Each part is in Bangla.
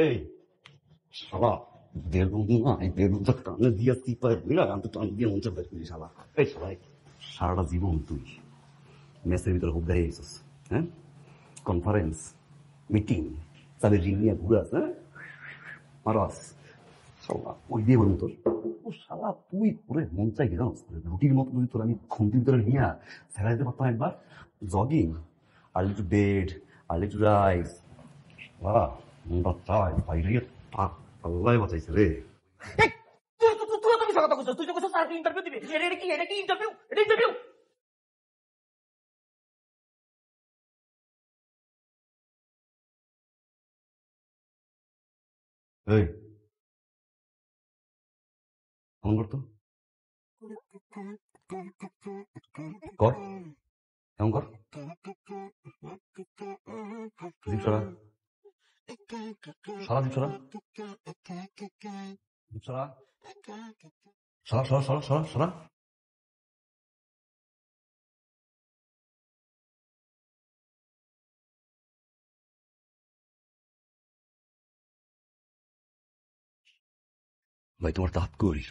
এই শালা বেলুন না, এই বেলুনটা টানে দিয়ে চিপাই বুঝলা, আমি তো টান দিয়ে মঞ্চে বের করি শালা। এই শালা সারাটা জীবন তুই মেসের ভিতরে হুক দাঁড়িয়ে গেছিস, হ্যাঁ? কনফারেন্স, মিটিং, তাদের রিং নিয়ে ঘুরাস, হ্যাঁ? মারাস শালা, ওই দিয়ে বলুন তোর ও শালা তুই পুরো মন চাই গেলাম রুটির মতো যদি তোর আমি খুন্তির ভিতরে নিয়ে ফেলা দিতে পারতাম একবার। Jogging, early to bed, early two rice, মনটা চাই বাইরে আল্লাহ বাঁচাইছে রে। এই ফোন করতো কর, এমন কর, জিপ সরা, সারা জিপ সরা, জিপ সরা, সরা সরা সরা সরা সরা। ভাই তোমার দাঁত কই?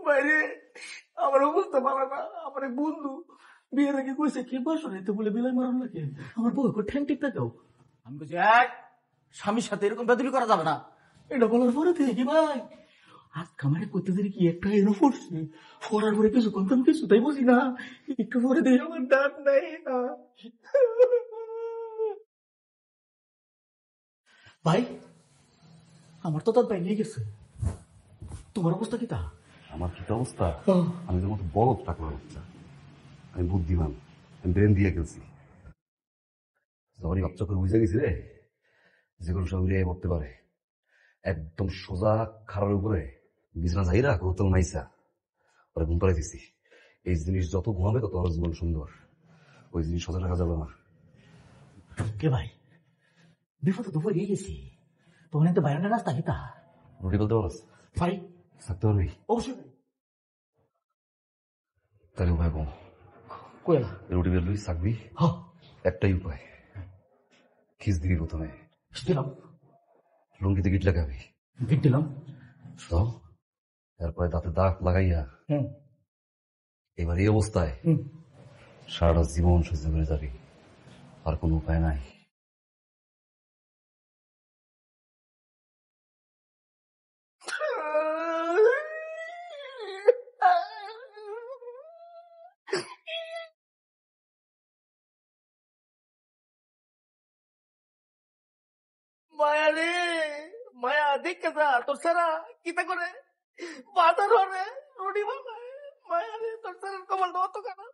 বাইরে আমার অবস্থা ভালো না। আমার এক বন্ধু বিয়ের আগে কইছে কি বসো নিতে বলে বিলাই মারণ লাগে আমার বউ ঠ্যাং টিপটা দাও। আমি বলছি এক স্বামীর সাথে এরকম বেদবি করা যাবে না। এটা বলার পরে থেকে কি ভাই আজ কামারে করতে দেরি কি একটা এনো পড়ছে ফোরার পরে কিছু কম কিছু তাই বুঝি না একটু পরে দেখি আমার দাঁত নাই না। ভাই আমার তো দাঁত ভেঙে গেছে, তোমার অবস্থা কি তা? আমার কি অবস্থা? আমি তোর মতো বড় টাকলার বাচ্চা, আমি বুদ্ধিমান, আমি ব্রেন দিয়ে গেছি। যখনই বাচ্চা করে বুঝে গেছি রে যে কোনো সময় উড়ে পড়তে পারে, একদম সোজা খাড়ার উপরে বিছানা যাইরা কোতল মাইসা ওরা ঘুম পাড়াই দিছি। এই জিনিস যত ঘুমাবে তত আমার জীবন সুন্দর, ওই জিনিস সোজা রাখা যাবে না। কে ভাই বিপদ তো হয়ে গেছি, তখন তো বাইরে রাস্তা কি তা? রুটি বলতে পারস? ভাই থাকতে পারবি? অবশ্যই। তাহলে উপায় কম, কয়লা রুটি বেরবি থাকবি, একটাই উপায়, খিস দিবি প্রথমে, দিলাম লুঙ্গিতে গিট লাগাবি, গিট দিলাম, তারপরে দাঁতে দাগ লাগাইয়া এবার এই অবস্থায় সারাটা জীবন সহ্য করে যাবি, আর কোনো উপায় নাই। মায়া রে মায়া দেখে যা তোর সারা কিতা করে বাজার হরে রুটি বানায়। মায়া রে তোর সারার কপালটা অত খারাপ।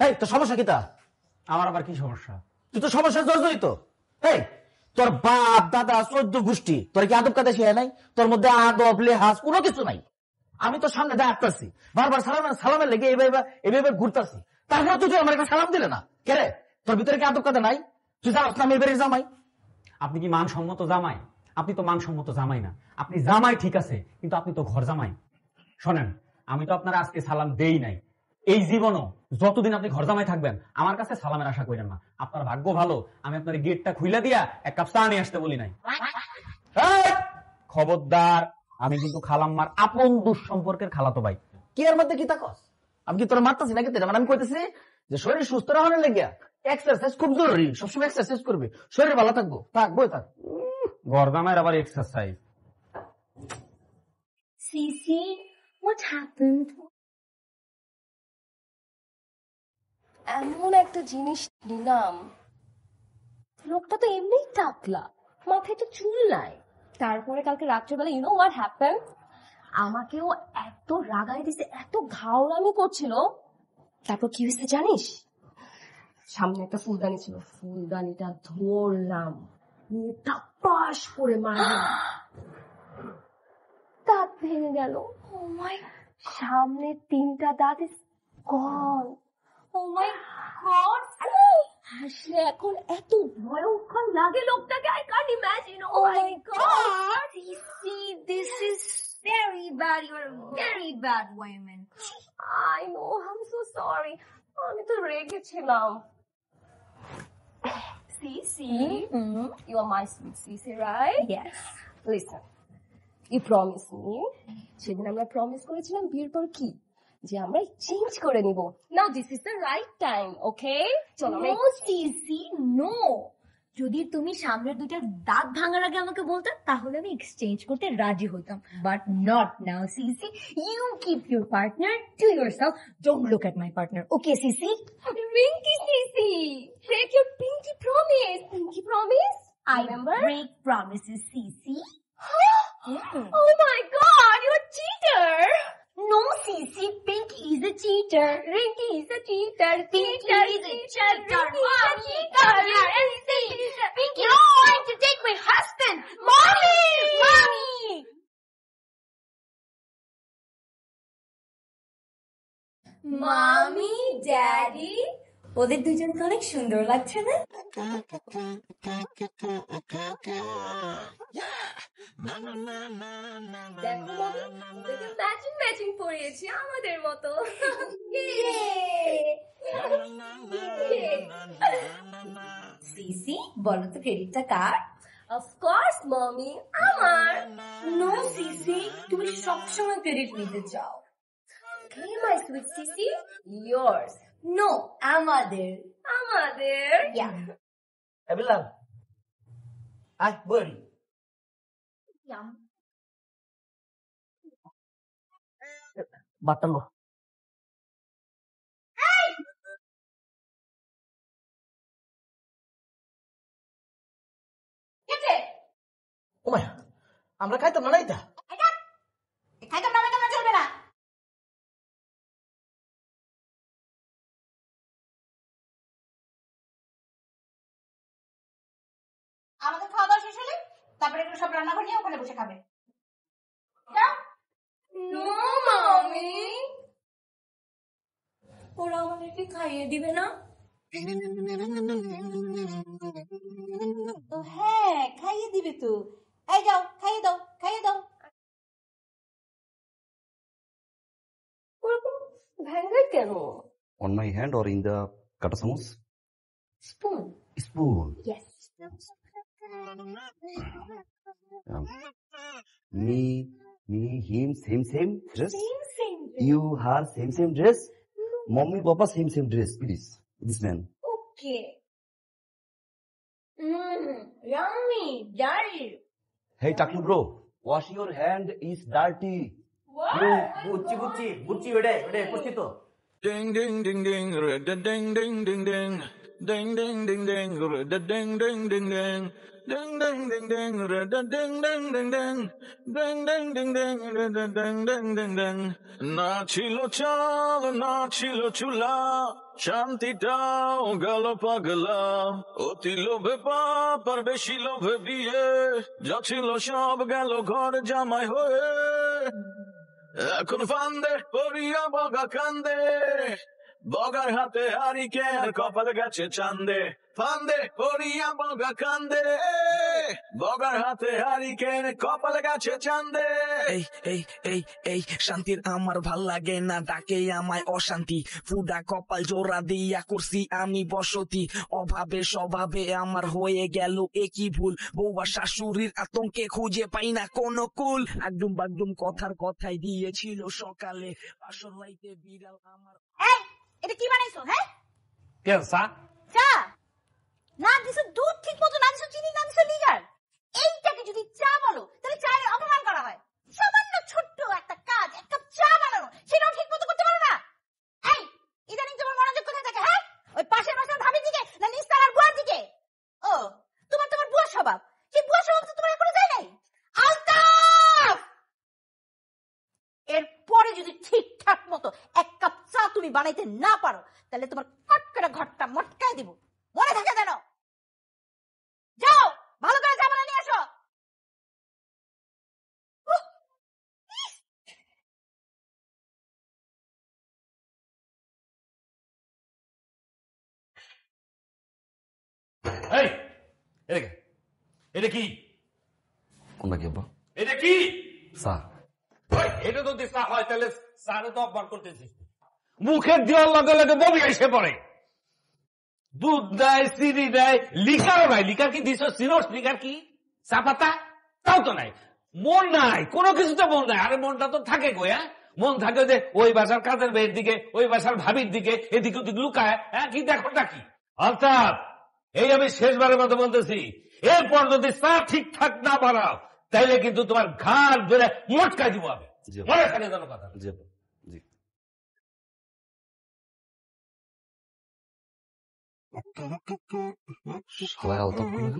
এই তোর সমস্যা কিতা? আমার আবার কি সমস্যা? তুই তো সমস্যা জর্জরিত। এই তোর বাপ দাদা 14 গোষ্ঠী তোর কি আদব কাদা শিখায় নাই? তোর মধ্যে আদব লেহাজ কোনো কিছু নাই। আমি তোর সামনে দিয়ে আসতেছি বারবার সালামের লেগে এইভাবে ঘুরতেছি, তারপরে তুই আমার একটা সালাম দিলে না কেরে? তোর ভিতরে কি আদব কাদা নাই? তুই জানাস না আমি এবারে জামাই? আপনি কি মানসম্মত জামাই? আপনি তো মানসম্মত জামাই না। আপনি জামাই ঠিক আছে, কিন্তু আপনি তো ঘর জামাই। শোনেন, আমি তো আপনার আজকে সালাম দেই নাই, এই জীবনও যতদিন আপনি ঘর জামাই থাকবেন আমার কাছে সালামের আশা করেন না। আপনার ভাগ্য ভালো আমি আপনার গেটটা খুইলা দিয়া এক কাপ চা নিয়ে আসতে বলি নাই। খবরদার, আমি কিন্তু খালাম্মার আপন দুঃসম্পর্কের খালাতো ভাই। কি এর মধ্যে কি থাকস? আমি কি তোরা মারতাছি নাকি? মানে আমি কইতেছি যে শরীর সুস্থ রাখানোর লেগে এক্সারসাইজ খুব জরুরি, সবসময় এক্সারসাইজ করবে, শরীর ভালো থাকবো। থাকবো থাক ঘর জামাইয়ের আবার এক্সারসাইজ। Cece, what happened? এমন একটা জিনিস নিলাম, লোকটা তো এমনিই টাকলা, মাথায় তো চুল নাই। তারপরে কালকে রাত্রেবেলা ইউ নো হোয়াট হ্যাপেন, আমাকেও এত রাগাই দিছে, এত ঘাওড়ামি করছিল। তারপর কি হয়েছে জানিস? সামনে একটা ফুলদানি ছিল, ফুলদানিটা ধরলাম, নিয়ে টাপাস করে মারলাম, দাঁত ভেঙে গেল। ও মাই, সামনে 3টা দাঁত is gone. O my god, হাসলে এখন এত ভয়ঙ্কর লাগে লোকটাকে, I can't imagine. Oh my god, See, this is very bad. You're a very bad woman. I know, I am so sorry, আমি তো রেগেছিলাম। Cece, you are my sweet Cece, right? Yes. Listen, you promise me, সেদিন আমরা প্রমিস করেছিলাম বিয়ের পর কি, যে আমরা চেঞ্জ করে নিব। Now this is the right time, okay? চলো No, Cece, no. যদি তুমি সামনের 2টা দাঁত ভাঙার আগে আমাকে বলতে, তাহলে আমি এক্সচেঞ্জ করতে রাজি হতাম, but not now Cece. You keep your partner to yourself. Don't look at my partner, okay Cece? Pinky Cece, break your pinky promise. Pinky promise? I Remember? break promises, Cece. Oh my god, you're a cheater. No, Cece, Pinky is a cheater. Rinky is a cheater. Pinky is a cheater. Mommy, Pinky, you're trying to take my husband. Mommy! Mommy! Mommy, Daddy, ওদের দুজনকে অনেক সুন্দর লাগছে না? দেখো মমি, ওদেরকে ম্যাচিং ম্যাচিং পরিয়েছি আমাদের মতো। সিসি, বলো তো ক্রেডিটটা কার? Of course, mommy, আমার। নো সিসি, তুমি সবসময় ক্রেডিট নিতে চাও। Okay, my sweet Cece, yours. No, আমাদের। আমাদের। Yeah. এবিলাম আয় বড়ি Yeah. বাতালো ওমায়, আমরা খাইতাম না নাইতা। খাইতাম না খাইতাম না চলবে না। আমাদের খাওয়া দাওয়া শেষ হলে তারপরে এগুলো সব রান্নাঘর নিয়ে ওখানে বসে খাবে। যাও। No, mommy. ওরা আমাদেরকে খাইয়ে দিবে না? হ্যাঁ, খাইয়ে দিবে তো। এই যাও, খাইয়ে দাও, খাইয়ে দাও। ওরকম ভেঙে কেন? On my hand or in the kata samus? Spoon. Spoon. Yes. Me, him, same dress. Same. You, her, same dress. Mommy, papa, same dress, please. This man. Okay. Yummy, daddy. Hey, Taklu bro, wash your hand is dirty. বুচ্চি বুচ্চি বুচ্চি বেড়ে বেড়ে উপস্থিত। Ding ding ding ding, da ding ding ding ding, ding ding ding ding, da ding ding ding ding, ding ding ding ding, da ding ding ding ding, ding ding ding ding, da ding ding ding ding. না ছিল চাল না ছিল চুলা, শান্তিটাও গেল পাগলা, অতি লোভে পাপ আর বেশি লোভে বিয়ে, যা ছিল সব গেল ঘর জামাই হয়ে। এখন ফান্দে পড়িয়া বগা কান্দে, বগার হাতে হারিকেন কপালে গেছে চান্দে। ফান্দে পড়িয়া বগা কান্দে, বগার হাতে হারিকেন কপালে গেছে চান্দে। এই এই এই এই শান্তির আমার ভাল লাগে না, ডাকে আমায় অশান্তি, ফুডা কপাল জোড়া দিয়া করছি আমি বসতি, অভাবে স্বভাবে আমার হয়ে গেল একই ভুল, বউবা শাশুড়ির আতঙ্কে খুঁজে পাই না কোনো কুল, একদম বাগদুম কথার কথাই দিয়েছিল সকালে, বাসর লাইতে বিড়াল আমার। এই, এটা কি বানাইছো? হ্যাঁ, কেন চা? চা না দিছো, দুধ ঠিক মতো না দিছো, চিনি না দিছো, লিগার। এইটাকে যদি চা বলো তাহলে চায়ের অপমান করা হয়। সামান্য ছোট্ট একটা কাজ, এক কাপ চা বানানো, সেটাও ঠিক মতো করতে পারো না। এই, ইদানিং তোমার মনোযোগ কোথায় থাকে? হ্যাঁ, বানাইতে না পারো তাহলে তোমার কটকটা ঘরটা মটকায় দিব, মনে থাকে যেন। যাও ভালো করে জামানা নিয়ে আসো। এই এদিকে, এটা কি? কোনটা কি আব্বা? এটা কি? চা। ওই, এটা যদি চা হয় তাহলে চারে তো অপমান করতেছিস। মুখের দেওয়ার লগে লগে বমি এসে পড়ে। দুধ দেয়, চিনি দেয়, লিকারও নাই। লিকার কি দিছ? সিনোস লিকার কি? চা পাতা তাও তো নাই। মন নাই, কোনো কিছুতে মন নাই। আরে মনটা তো থাকে কই? হ্যাঁ, মন থাকে যে ওই বাসার কাজের মেয়ের দিকে, ওই বাসার ভাবির দিকে, এদিকে ওদিকে লুকায়। হ্যাঁ, কি দেখোটা কি? আলতাফ, এই আমি শেষবারের মতো বলতেছি, এরপর যদি চা ঠিকঠাক না বানাও তাইলে কিন্তু তোমার ঘাড় ধরে মটকাই দিব আমি। জি মনে থাকে যেন কথা। জি আব্বা, জি। শালায় আলতাফ করে না?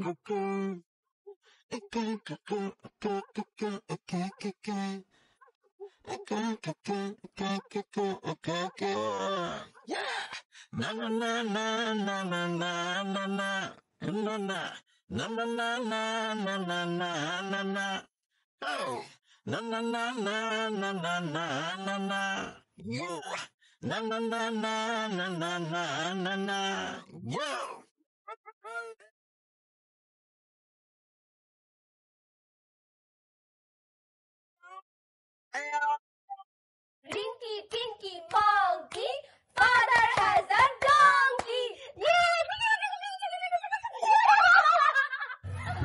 Rinky Tinky Monkey, father has a donkey.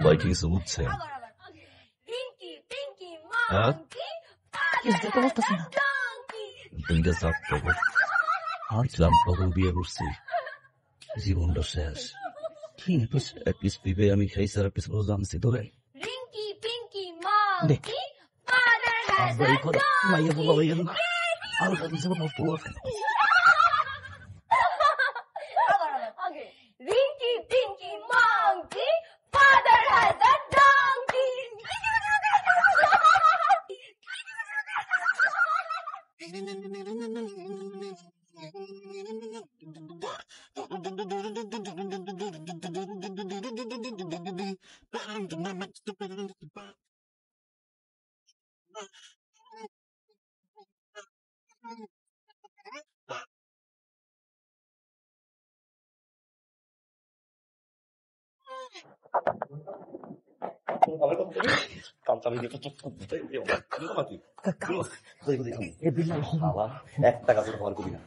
ভাই কি কিছু বুঝছেন? Rinky Tinky Monkey, father has a donkey. দুইটা চাপ পাবো, হাঁটলাম পাগল, বিয়ে করছি, জীবনটা শেষ। এক পিস পিপে আমি খাইছি আর এক পিস জানছি তোরে। Rinky Tinky Monkey, father has a donkey. Rinky Tinky Monkey, father has a donkey. একটা কাজের খাবার করি না,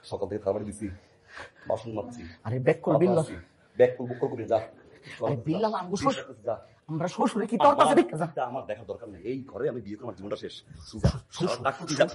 সকাল থেকে খাবার দিছি, বাসন মাজছি। আরে ব্যাক কর বিল্লাহ, ব্যাগ করবো করবি, যা। আরে বিল্লাহ যা। আমরা শ্বশুরে কি তোর কাছে আমার দেখার দরকার নেই, এই ঘরে আমি বিয়ে করে আমার জীবনটা শেষ। যা, ডাক্তার, যা।